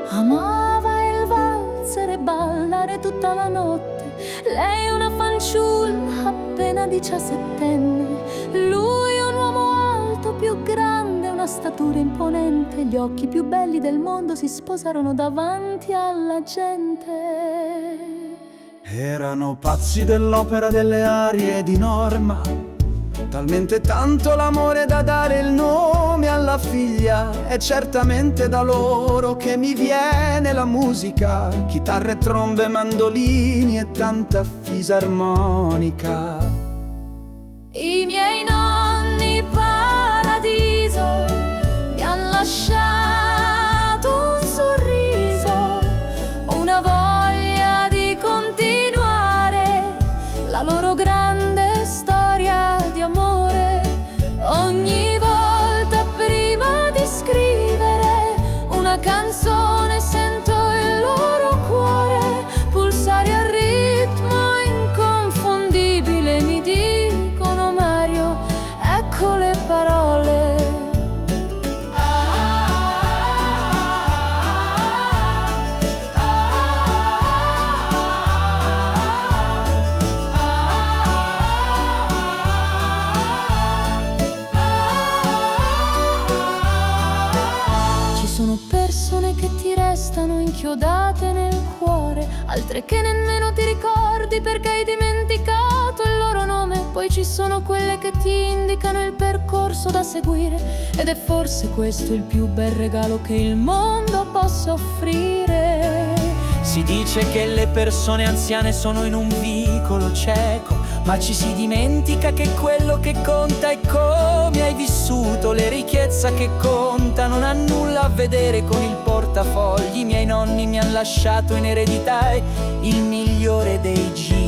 Amava il valzer e ballare tutta la notte. Lei una fanciulla appena 17enne. Lui un uomo alto, più grande, una statura imponente. Gli occhi più belli del mondo si sposarono davanti alla gente. Erano pazzi dell'opera delle arie di Norma, talmente tanto l'amore da dare il nome alla figlia. È certamente da loro che mi viene la musica, chitarre, trombe, mandolini e tanta fisarmonica. I miei nonni paradiso mi han lasciato un sorriso, una voglia di continuare la loro grande storia di amore. Ogni volta prima di scrivere una canzone sento il loro cuore pulsare al ritmo inconfondibile. Mi dicono: Mario, ecco le parole. Ci sono persone che ti restano inchiodate nel cuore, altre che nemmeno ti ricordi perché hai dimenticato il loro nome. Poi ci sono quelle che ti indicano il percorso da seguire, ed è forse questo il più bel regalo che il mondo possa offrire. Si dice che le persone anziane sono in un vicolo cieco, ma ci si dimentica che quello che conta è come hai vissuto. Le ricchezze che conta non ha nulla a vedere con il portafogli. I miei nonni mi hanno lasciato in eredità il migliore dei giri.